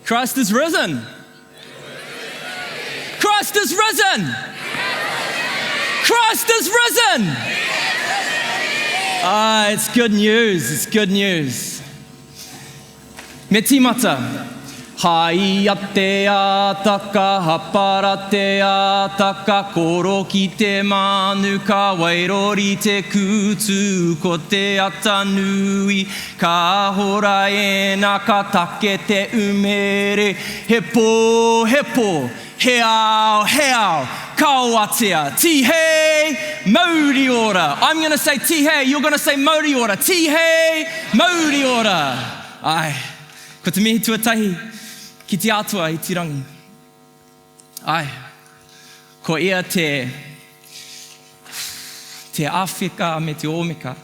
Christ is risen. Christ is risen. Christ is risen. It's good news. It's good news. Me tīmata. Hai a te ataka, hapara te ataka, koro ki te manu, ka wairori te kutu, ko te atanui, ka hora e na ka take te umere, he po, he ao, kawatea, tihei, mauri ora. I'm going to say tihei, you're going to say mauri ora. Tihei, mauri ora. Ai, ko te mihi tuatahi. Ki te atua I tirangi. Ai, ko ia te Awhika me te Omeka.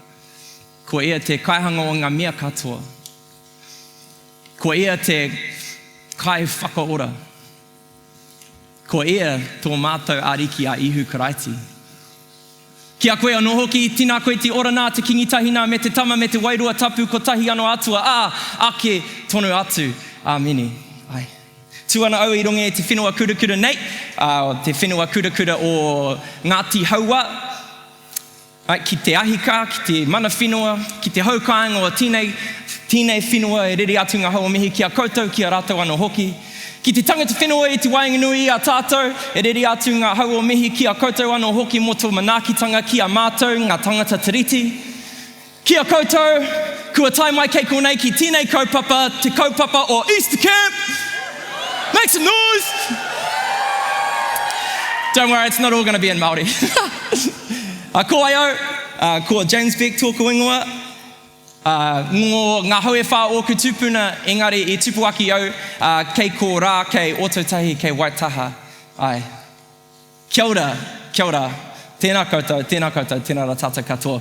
Ko ia te kaihanga o ngā mea katoa. Ko ia te kai whakaora. Ko ia tō mātou ariki a ihu karaiti. Kia koe anō hoki, tina koe te ora nā, te kingitahina me te tama me te wairua tapu, ko tahi anō atua, ake tonu atu, amini. Ai. Tuana au I ronge te whenua kurakura nei, te whenua kurakura o Ngāti Haua, ki te ahika, ki te mana whenua, ki te haukainga o tēnei whenua e riri atu ngā haua mihi ki a koutou, ki a rātou anō hoki. Ki te tangata whenua I te wainganui a tātou, e riri atu ngā haua mihi ki a koutou anō hoki mo tō manaakitanga ki a mātou, ngā tangata tiriti. Ki a koutou, kua tai mai kei konei ki tēnei kaupapa, te kaupapa o Easter Camp. Make some noise! Don't worry, it's not all going to be in Māori. Ko ai au, ko James Beck tōku ingoa. Ngā haue whā ōku tupuna, engari I tupu aki au, kei ko rā, kei Ototahi, kei Waitaha. Ai. Kia ora, tēnā koutou, tēnā rā tātou katoa.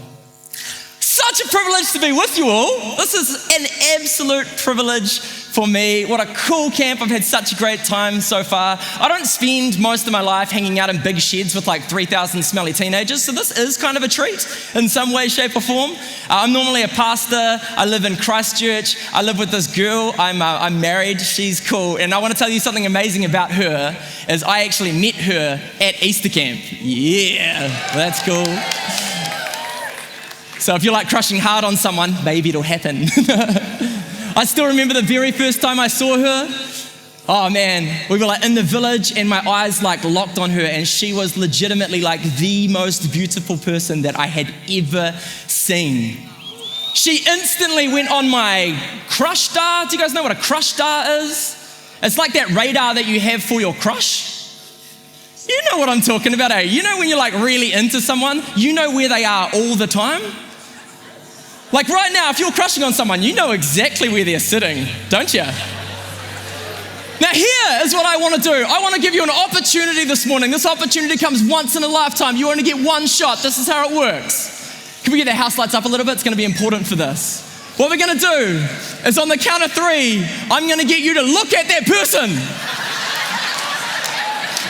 Such a privilege to be with you all. This is an absolute privilege for me. What a cool camp. I've had such a great time so far. I don't spend most of my life hanging out in big sheds with like 3,000 smelly teenagers, so this is kind of a treat in some way, shape or form. I'm normally a pastor. I live in Christchurch. I live with this girl. I'm married. She's cool. And I want to tell you something amazing about her is I actually met her at Easter camp. Yeah, that's cool. So if you're like crushing hard on someone, maybe it'll happen. I still remember the very first time I saw her. Oh man, we were like in the village and my eyes like locked on her and she was legitimately like the most beautiful person that I had ever seen. She instantly went on my crush star. Do you guys know what a crush star is? It's like that radar that you have for your crush. You know what I'm talking about, eh? You know when you're like really into someone, you know where they are all the time? Like right now, if you're crushing on someone, you know exactly where they're sitting, don't you? Now here is what I want to do. I want to give you an opportunity this morning. This opportunity comes once in a lifetime. You only get one shot. This is how it works. Can we get the house lights up a little bit? It's going to be important for this. What we're going to do is on the count of 3, I'm going to get you to look at that person.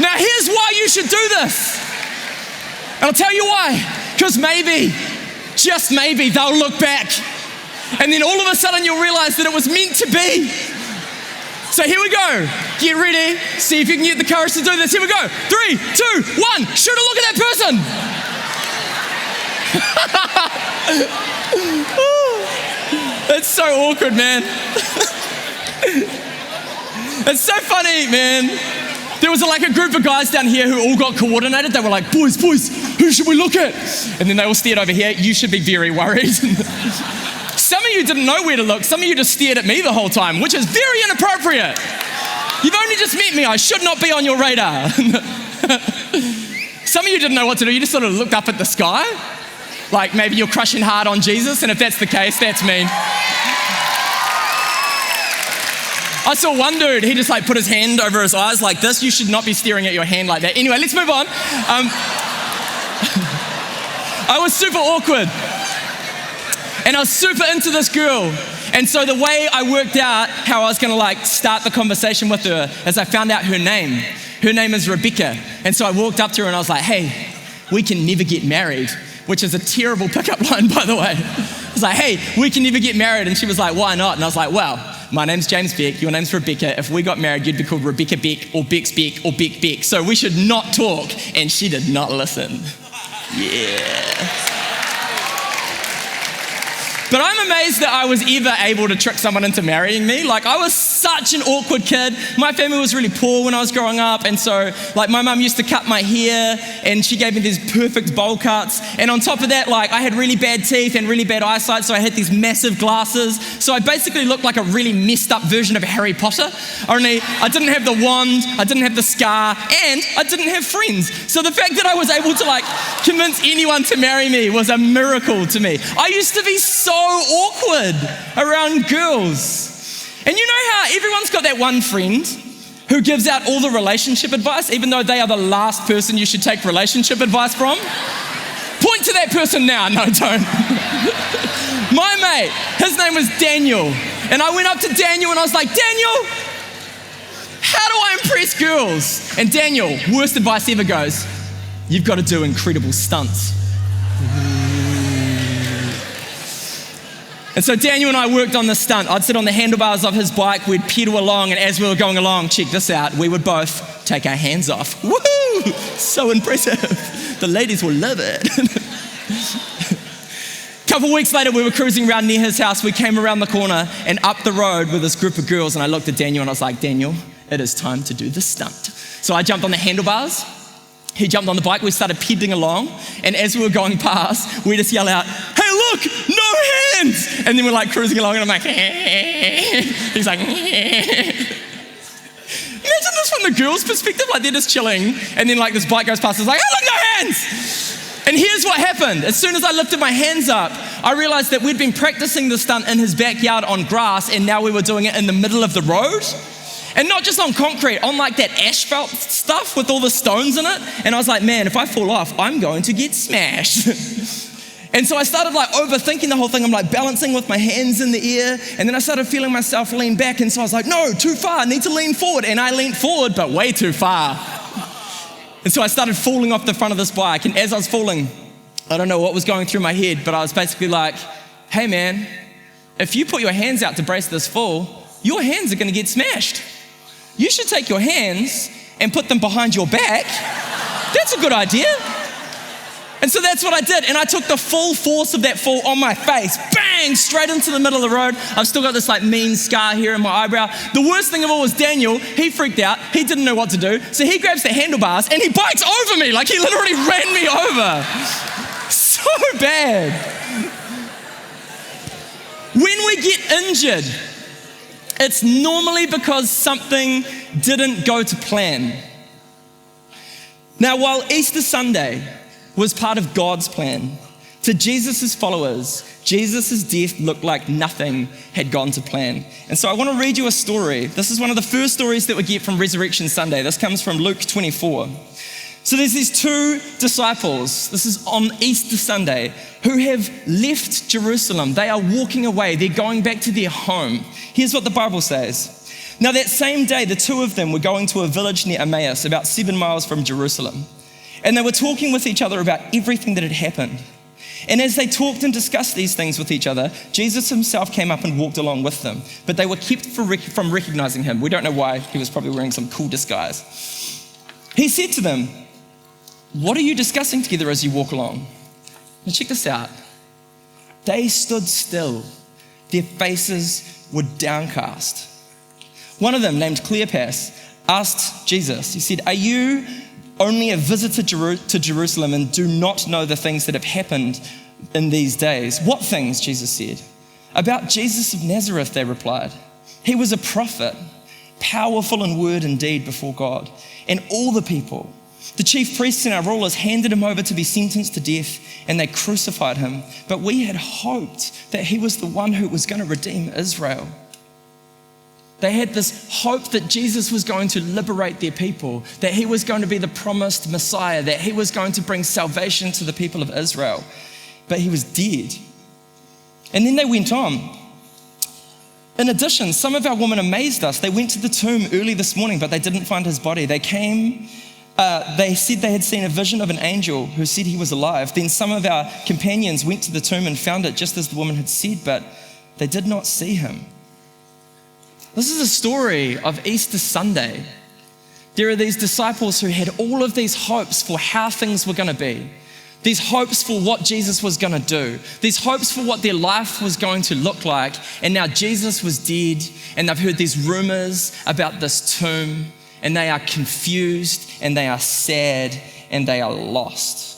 Now here's why you should do this. And I'll tell you why. Because maybe, just maybe, they'll look back. And then all of a sudden you'll realize that it was meant to be. So here we go. Get ready. See if you can get the courage to do this. Here we go. 3, 2, 1. Shoot a look at that person. It's so awkward, man. It's so funny, man. There was like a group of guys down here who all got coordinated. They were like, boys, who should we look at? And then they all stared over here. You should be very worried. Some of you didn't know where to look. Some of you just stared at me the whole time, which is very inappropriate. You've only just met me. I should not be on your radar. Some of you didn't know what to do. You just sort of looked up at the sky. Like maybe you're crushing hard on Jesus. And if that's the case, that's me. I saw one dude, he just like put his hand over his eyes like this. You should not be staring at your hand like that. Anyway, let's move on. I was super awkward. And I was super into this girl. And so the way I worked out how I was gonna like start the conversation with her is I found out her name. Her name is Rebecca. And so I walked up to her and I was like, hey, we can never get married, which is a terrible pickup line, by the way. I was like, hey, we can never get married. And she was like, why not? And I was like, well, my name's James Beck, your name's Rebecca. If we got married, you'd be called Rebecca Beck or Bex Beck or Beck Beck. So we should not talk. And she did not listen. Yeah. But I'm amazed that I was ever able to trick someone into marrying me. Like, I was such an awkward kid. My family was really poor when I was growing up, and so, like, my mum used to cut my hair, and she gave me these perfect bowl cuts. And on top of that, like, I had really bad teeth and really bad eyesight, so I had these massive glasses. So I basically looked like a really messed up version of Harry Potter. Only I didn't have the wand, I didn't have the scar, and I didn't have friends. So the fact that I was able to, like, convince anyone to marry me was a miracle to me. I used to be so awkward around girls. And you know how everyone's got that one friend who gives out all the relationship advice, even though they are the last person you should take relationship advice from? Point to that person now. No, don't. My mate, his name was Daniel. And I went up to Daniel and I was like, Daniel, how do I impress girls? And Daniel, worst advice ever, goes, you've got to do incredible stunts. And so Daniel and I worked on this stunt. I'd sit on the handlebars of his bike, we'd pedal along, and as we were going along, check this out, we would both take our hands off. Woohoo! So impressive. The ladies will love it. A couple weeks later, we were cruising around near his house. We came around the corner and up the road with this group of girls, and I looked at Daniel and I was like, Daniel, it is time to do the stunt. So I jumped on the handlebars. He jumped on the bike, we started pedaling along, and as we were going past, we just yell out, hey look, no hands! And then we're like cruising along and I'm like, he's like, Imagine this from the girl's perspective, like they're just chilling, and then like this bike goes past, it's like, hey look, no hands! And here's what happened. As soon as I lifted my hands up, I realized that we'd been practicing the stunt in his backyard on grass, and now we were doing it in the middle of the road. And not just on concrete, on like that asphalt stuff with all the stones in it. And I was like, man, if I fall off, I'm going to get smashed. And so I started like overthinking the whole thing. I'm like balancing with my hands in the air. And then I started feeling myself lean back. And so I was like, no, too far, I need to lean forward. And I leaned forward, but way too far. And so I started falling off the front of this bike. And as I was falling, I don't know what was going through my head, but I was basically like, hey man, if you put your hands out to brace this fall, your hands are gonna get smashed. You should take your hands and put them behind your back. That's a good idea. And so that's what I did. And I took the full force of that fall on my face, bang, straight into the middle of the road. I've still got this like mean scar here in my eyebrow. The worst thing of all was Daniel, he freaked out. He didn't know what to do. So he grabs the handlebars and he bikes over me. Like he literally ran me over. So bad. When we get injured, it's normally because something didn't go to plan. Now, while Easter Sunday was part of God's plan, to Jesus' followers, Jesus' death looked like nothing had gone to plan. And so I want to read you a story. This is one of the first stories that we get from Resurrection Sunday. This comes from Luke 24. So there's these two disciples, this is on Easter Sunday, who have left Jerusalem. They are walking away, they're going back to their home. Here's what the Bible says. Now that same day, the two of them were going to a village near Emmaus, about 7 miles from Jerusalem. And they were talking with each other about everything that had happened. And as they talked and discussed these things with each other, Jesus himself came up and walked along with them. But they were kept from recognizing him. We don't know why. He was probably wearing some cool disguise. He said to them, what are you discussing together as you walk along? Now check this out. They stood still. Their faces were downcast. One of them, named Cleopas, asked Jesus, he said, are you only a visitor to Jerusalem and do not know the things that have happened in these days? What things? Jesus said. About Jesus of Nazareth, they replied. He was a prophet, powerful in word and deed before God and all the people. The chief priests and our rulers handed him over to be sentenced to death, and they crucified him. But we had hoped that he was the one who was going to redeem Israel. They had this hope that Jesus was going to liberate their people, that he was going to be the promised Messiah, that he was going to bring salvation to the people of Israel. But he was dead. And then they went on. In addition, some of our women amazed us. They went to the tomb early this morning, but they didn't find his body. They said they had seen a vision of an angel who said he was alive. Then some of our companions went to the tomb and found it just as the woman had said, but they did not see him. This is a story of Easter Sunday. There are these disciples who had all of these hopes for how things were going to be. These hopes for what Jesus was going to do. These hopes for what their life was going to look like. And now Jesus was dead, and they've heard these rumors about this tomb, and they are confused, and they are sad, and they are lost.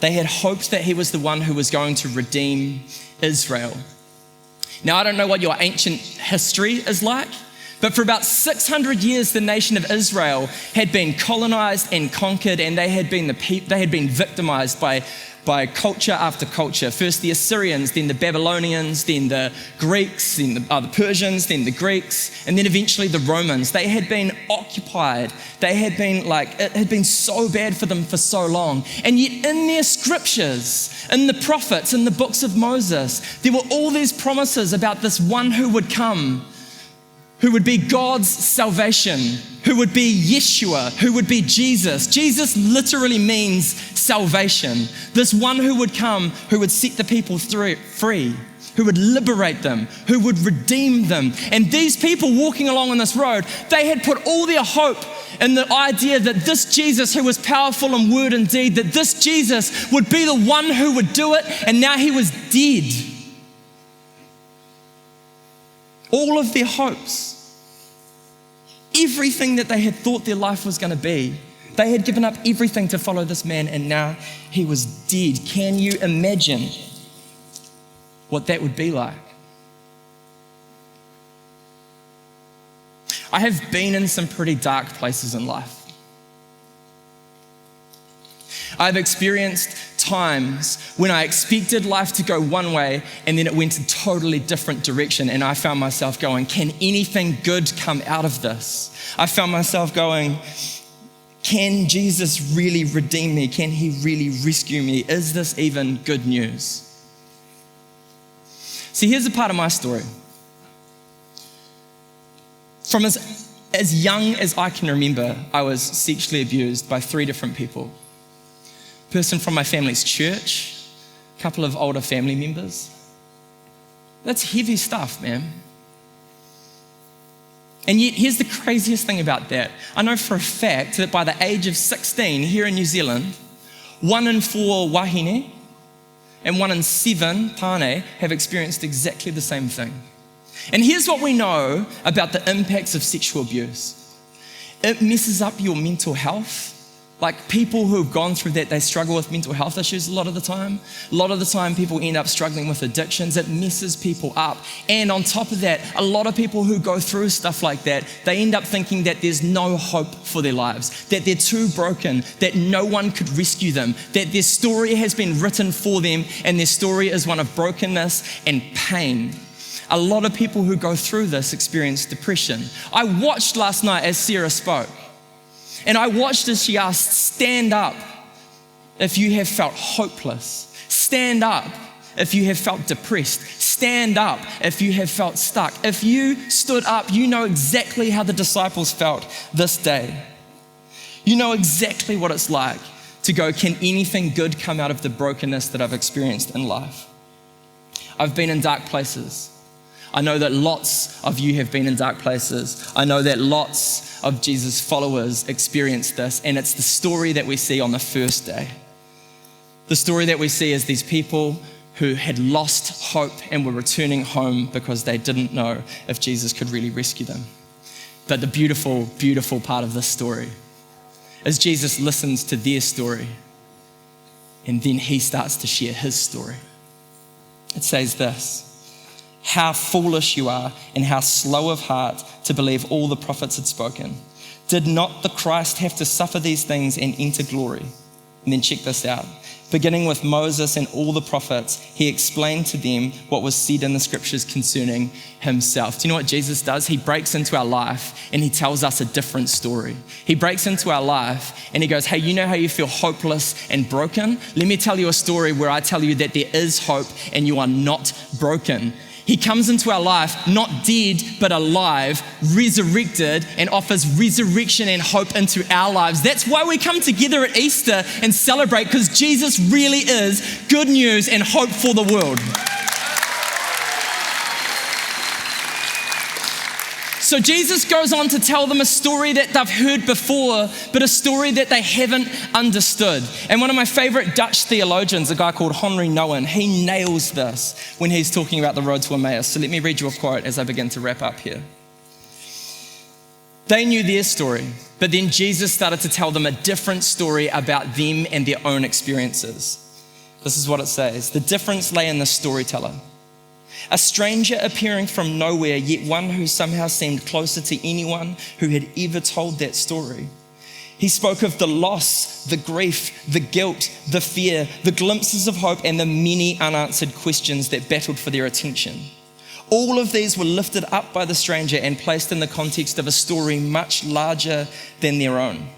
They had hoped that he was the one who was going to redeem Israel. Now, I don't know what your ancient history is like, but for about 600 years, the nation of Israel had been colonized and conquered, and they had been victimized by culture after culture. First the Assyrians, then the Babylonians, then the Greeks, then the Persians, then the Greeks, and then eventually the Romans. They had been occupied. It had been so bad for them for so long. And yet in their scriptures, in the prophets, in the books of Moses, there were all these promises about this one who would come, who would be God's salvation, who would be Yeshua, who would be Jesus. Jesus literally means salvation. This one who would come, who would set the people free, who would liberate them, who would redeem them. And these people walking along on this road, they had put all their hope in the idea that this Jesus, who was powerful in word and deed, that this Jesus would be the one who would do it, and now he was dead. All of their hopes, everything that they had thought their life was going to be, they had given up everything to follow this man, and now he was dead. Can you imagine what that would be like? I have been in some pretty dark places in life. I've experienced times when I expected life to go one way and then it went a totally different direction, and I found myself going, can anything good come out of this? I found myself going, can Jesus really redeem me? Can he really rescue me? Is this even good news? See, here's a part of my story. From as young as I can remember, I was sexually abused by 3 different people. Person from my family's church, a couple of older family members. That's heavy stuff, man. And yet, here's the craziest thing about that. I know for a fact that by the age of 16 here in New Zealand, 1 in 4 wahine and 1 in 7 pane have experienced exactly the same thing. And here's what we know about the impacts of sexual abuse. It messes up your mental health. Like, people who have gone through that, they struggle with mental health issues a lot of the time. A lot of the time people end up struggling with addictions. It messes people up. And on top of that, a lot of people who go through stuff like that, they end up thinking that there's no hope for their lives, that they're too broken, that no one could rescue them, that their story has been written for them, and their story is one of brokenness and pain. A lot of people who go through this experience depression. I watched last night as Sarah spoke. And I watched as she asked, stand up if you have felt hopeless. Stand up if you have felt depressed. Stand up if you have felt stuck. If you stood up, you know exactly how the disciples felt this day. You know exactly what it's like to go, can anything good come out of the brokenness that I've experienced in life? I've been in dark places. I know that lots of you have been in dark places. I know that lots of Jesus' followers experienced this, and it's the story that we see on the first day. The story that we see is these people who had lost hope and were returning home because they didn't know if Jesus could really rescue them. But the beautiful, beautiful part of this story is Jesus listens to their story, and then he starts to share his story. It says this: how foolish you are and how slow of heart to believe all the prophets had spoken. Did not the Christ have to suffer these things and enter glory? And then check this out. Beginning with Moses and all the prophets, he explained to them what was said in the scriptures concerning himself. Do you know what Jesus does? He breaks into our life and he tells us a different story. He breaks into our life and he goes, hey, you know how you feel hopeless and broken? Let me tell you a story where I tell you that there is hope and you are not broken. He comes into our life, not dead, but alive, resurrected, and offers resurrection and hope into our lives. That's why we come together at Easter and celebrate, because Jesus really is good news and hope for the world. So Jesus goes on to tell them a story that they've heard before, but a story that they haven't understood. And one of my favorite Dutch theologians, a guy called Henry Nouwen, he nails this when he's talking about the road to Emmaus. So let me read you a quote as I begin to wrap up here. They knew their story, but then Jesus started to tell them a different story about them and their own experiences. This is what it says. The difference lay in the storyteller. A stranger appearing from nowhere, yet one who somehow seemed closer to anyone who had ever told that story. He spoke of the loss, the grief, the guilt, the fear, the glimpses of hope, and the many unanswered questions that battled for their attention. All of these were lifted up by the stranger and placed in the context of a story much larger than their own.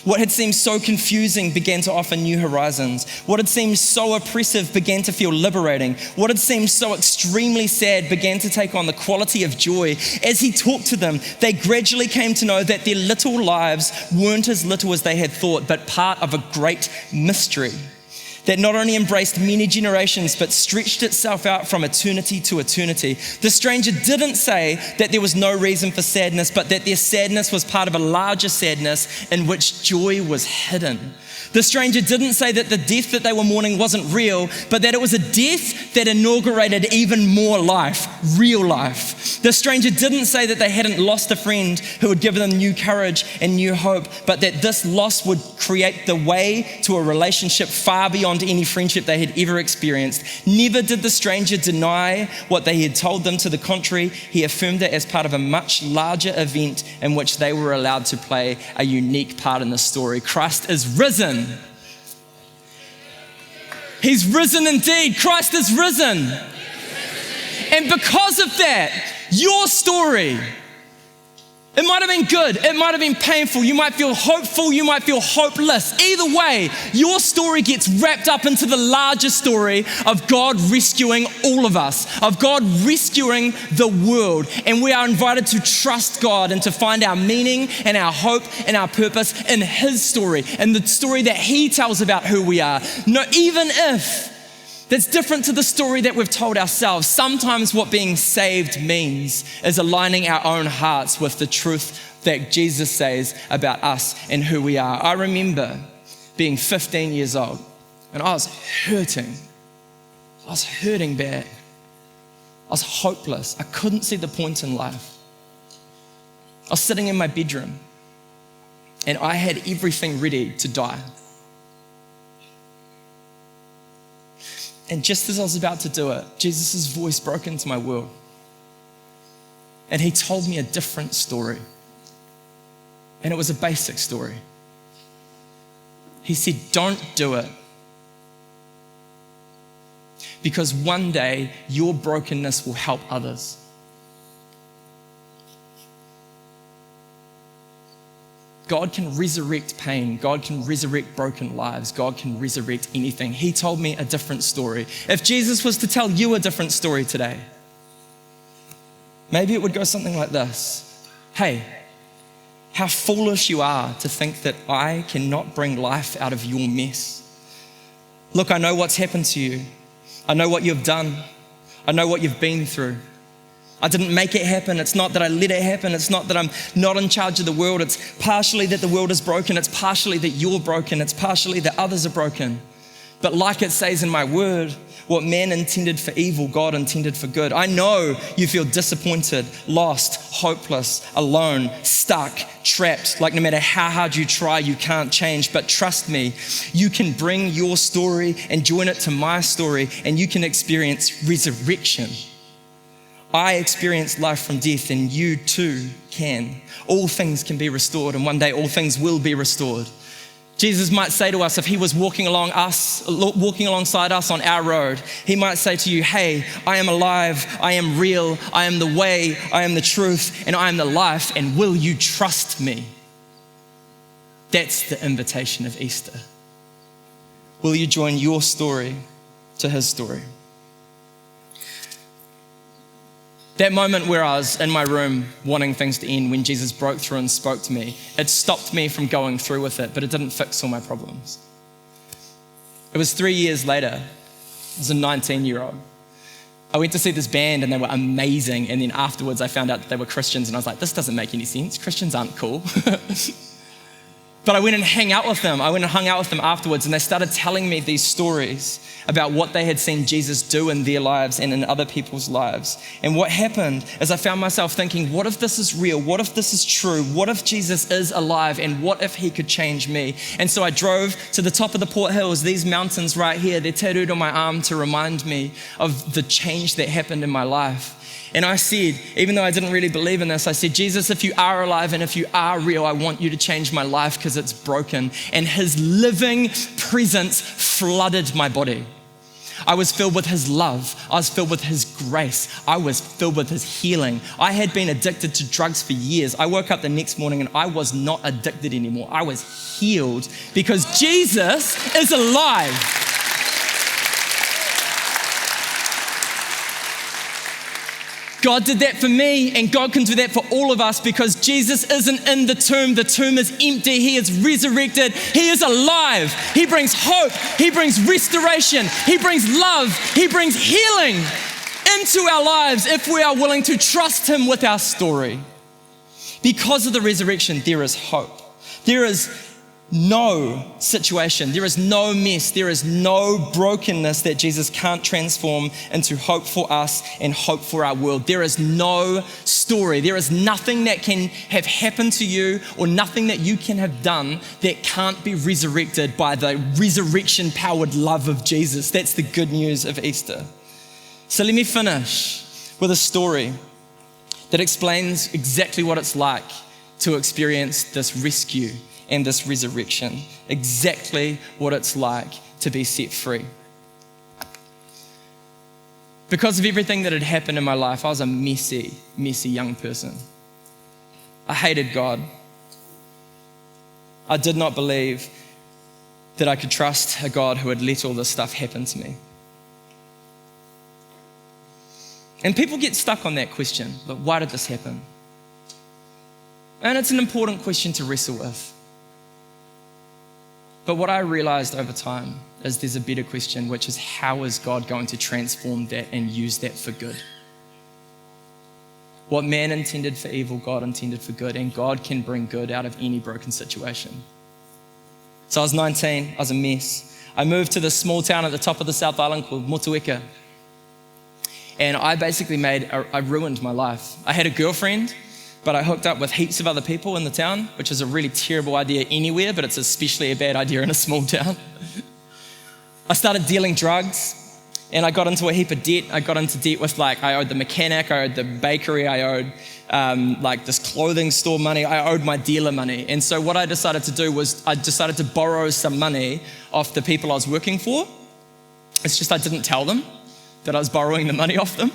What had seemed so confusing began to offer new horizons. What had seemed so oppressive began to feel liberating. What had seemed so extremely sad began to take on the quality of joy. As he talked to them, they gradually came to know that their little lives weren't as little as they had thought, but part of a great mystery that not only embraced many generations, but stretched itself out from eternity to eternity. The stranger didn't say that there was no reason for sadness, but that their sadness was part of a larger sadness in which joy was hidden. The stranger didn't say that the death that they were mourning wasn't real, but that it was a death that inaugurated even more life, real life. The stranger didn't say that they hadn't lost a friend who had given them new courage and new hope, but that this loss would create the way to a relationship far beyond any friendship they had ever experienced. Never did the stranger deny what they had told them. To the contrary, he affirmed it as part of a much larger event in which they were allowed to play a unique part in the story. Christ is risen. He's risen indeed. Christ is risen. And because of that, your story, it might have been good, it might have been painful, you might feel hopeful, you might feel hopeless. Either way, your story gets wrapped up into the larger story of God rescuing all of us, of God rescuing the world. And we are invited to trust God and to find our meaning and our hope and our purpose in His story, and the story that He tells about who we are. No, even if that's different to the story that we've told ourselves. Sometimes what being saved means is aligning our own hearts with the truth that Jesus says about us and who we are. I remember being 15 years old and I was hurting. I was hurting bad. I was hopeless. I couldn't see the point in life. I was sitting in my bedroom and I had everything ready to die. And just as I was about to do it, Jesus' voice broke into my world. And He told me a different story. And it was a basic story. He said, don't do it. Because one day your brokenness will help others. God can resurrect pain. God can resurrect broken lives. God can resurrect anything. He told me a different story. If Jesus was to tell you a different story today, maybe it would go something like this. Hey, how foolish you are to think that I cannot bring life out of your mess. Look, I know what's happened to you. I know what you've done. I know what you've been through. I didn't make it happen. It's not that I let it happen. It's not that I'm not in charge of the world. It's partially that the world is broken. It's partially that you're broken. It's partially that others are broken. But like it says in my word, what man intended for evil, God intended for good. I know you feel disappointed, lost, hopeless, alone, stuck, trapped, like no matter how hard you try, you can't change. But trust me, you can bring your story and join it to my story, and you can experience resurrection. I experienced life from death, and you too can. All things can be restored, and one day all things will be restored. Jesus might say to us, if He was walking alongside us on our road, He might say to you, hey, I am alive, I am real, I am the way, I am the truth, and I am the life, and will you trust me? That's the invitation of Easter. Will you join your story to His story? That moment where I was in my room wanting things to end when Jesus broke through and spoke to me, it stopped me from going through with it, but it didn't fix all my problems. It was 3 years later, as a 19-year-old. I went to see this band and they were amazing. And then afterwards I found out that they were Christians and I was like, this doesn't make any sense. Christians aren't cool. But I went and hung out with them. I went and hung out with them afterwards and they started telling me these stories about what they had seen Jesus do in their lives and in other people's lives. And what happened is I found myself thinking, what if this is real? What if this is true? What if Jesus is alive? And what if he could change me? And so I drove to the top of the Port Hills, these mountains right here. They're tattooed on my arm to remind me of the change that happened in my life. And I said, even though I didn't really believe in this, I said, Jesus, if you are alive and if you are real, I want you to change my life because it's broken. And his living presence flooded my body. I was filled with his love. I was filled with his grace. I was filled with his healing. I had been addicted to drugs for years. I woke up the next morning and I was not addicted anymore. I was healed because Jesus is alive. God did that for me and God can do that for all of us because Jesus isn't in the tomb. The tomb is empty. He is resurrected. He is alive. He brings hope. He brings restoration. He brings love. He brings healing into our lives if we are willing to trust him with our story. Because of the resurrection, there is hope. There is no situation, there is no mess, there is no brokenness that Jesus can't transform into hope for us and hope for our world. There is no story, there is nothing that can have happened to you or nothing that you can have done that can't be resurrected by the resurrection-powered love of Jesus. That's the good news of Easter. So let me finish with a story that explains exactly what it's like to experience this rescue and this resurrection, exactly what it's like to be set free. Because of everything that had happened in my life, I was a messy young person. I hated God. I did not believe that I could trust a God who had let all this stuff happen to me. And people get stuck on that question, but why did this happen? And it's an important question to wrestle with. But what I realized over time is there's a better question, which is how is God going to transform that and use that for good? What man intended for evil, God intended for good, and God can bring good out of any broken situation. So I was 19, I was a mess. I moved to this small town at the top of the South Island called Motueka. And I basically I ruined my life. I had a girlfriend, but I hooked up with heaps of other people in the town, which is a really terrible idea anywhere, but it's especially a bad idea in a small town. I started dealing drugs and I got into a heap of debt. I got into debt with I owed the mechanic, I owed the bakery, I owed this clothing store money, I owed my dealer money. And so what I decided to do was I decided to borrow some money off the people I was working for. It's just I didn't tell them that I was borrowing the money off them.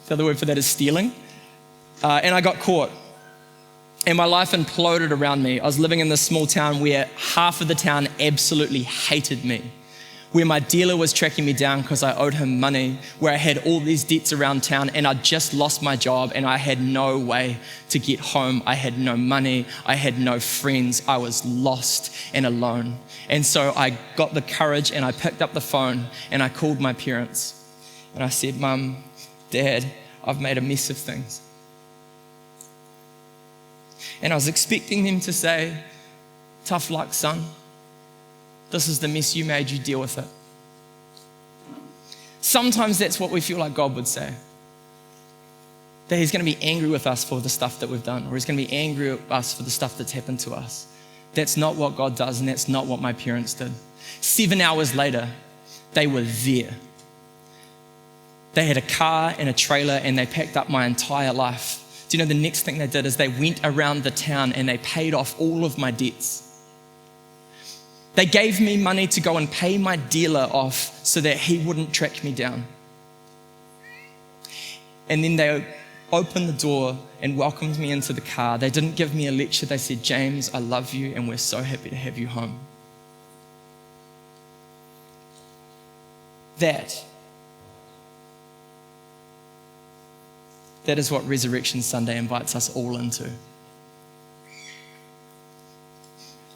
The other word for that is stealing. And I got caught. And my life imploded around me. I was living in this small town where half of the town absolutely hated me, where my dealer was tracking me down because I owed him money, where I had all these debts around town and I just lost my job and I had no way to get home. I had no money. I had no friends. I was lost and alone. And so I got the courage and I picked up the phone and I called my parents and I said, Mum, Dad, I've made a mess of things. And I was expecting them to say, tough luck, son. This is the mess you made, you deal with it. Sometimes that's what we feel like God would say. That he's going to be angry with us for the stuff that we've done, or he's going to be angry with us for the stuff that's happened to us. That's not what God does, and that's not what my parents did. 7 hours later, they were there. They had a car and a trailer, and they packed up my entire life. Do you know the next thing they did is they went around the town and they paid off all of my debts. They gave me money to go and pay my dealer off so that he wouldn't track me down. And then they opened the door and welcomed me into the car. They didn't give me a lecture. They said, James, I love you and we're so happy to have you home. That is what Resurrection Sunday invites us all into.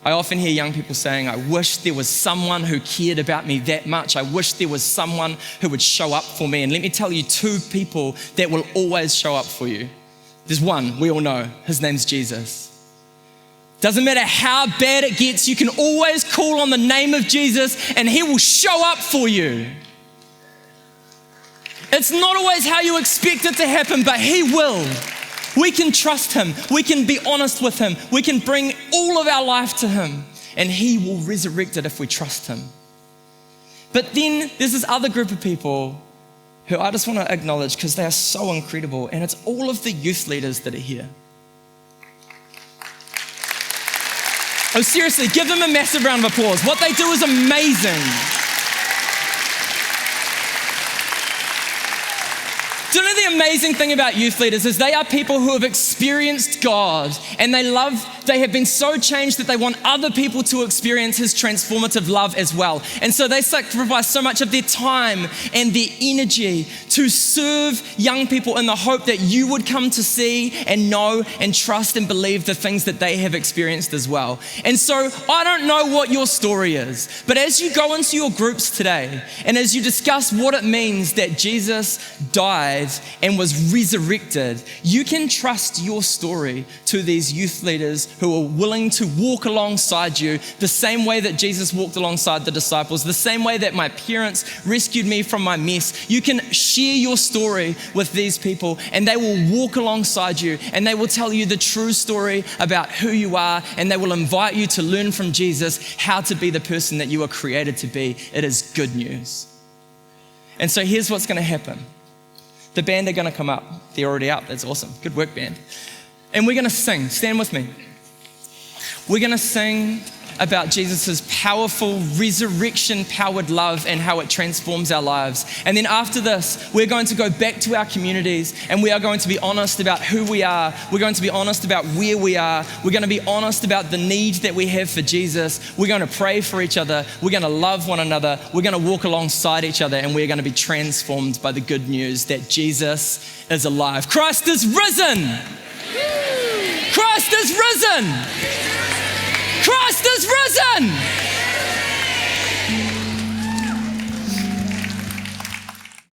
I often hear young people saying, I wish there was someone who cared about me that much. I wish there was someone who would show up for me. And let me tell you, two people that will always show up for you. There's one, we all know, his name's Jesus. Doesn't matter how bad it gets, you can always call on the name of Jesus and he will show up for you. It's not always how you expect it to happen, but he will. We can trust him. We can be honest with him. We can bring all of our life to him and he will resurrect it if we trust him. But then there's this other group of people who I just want to acknowledge because they are so incredible, and it's all of the youth leaders that are here. Oh, seriously, give them a massive round of applause. What they do is amazing. Do you know the amazing thing about youth leaders is they are people who have experienced God and they have been so changed that they want other people to experience his transformative love as well. And so they sacrifice so much of their time and their energy to serve young people in the hope that you would come to see and know and trust and believe the things that they have experienced as well. And so I don't know what your story is, but as you go into your groups today and as you discuss what it means that Jesus died and was resurrected, you can trust your story to these youth leaders who are willing to walk alongside you the same way that Jesus walked alongside the disciples, the same way that my parents rescued me from my mess. You can share your story with these people and they will walk alongside you and they will tell you the true story about who you are, and they will invite you to learn from Jesus how to be the person that you are created to be. It is good news. And so here's what's going to happen. The band are going to come up. They're already up. That's awesome. Good work, band. And we're going to sing. Stand with me. We're going to sing about Jesus' powerful resurrection-powered love and how it transforms our lives. And then after this, we're going to go back to our communities and we are going to be honest about who we are. We're going to be honest about where we are. We're going to be honest about the need that we have for Jesus. We're going to pray for each other. We're going to love one another. We're going to walk alongside each other, and we're going to be transformed by the good news that Jesus is alive. Christ is risen! Christ is risen! Christ is risen!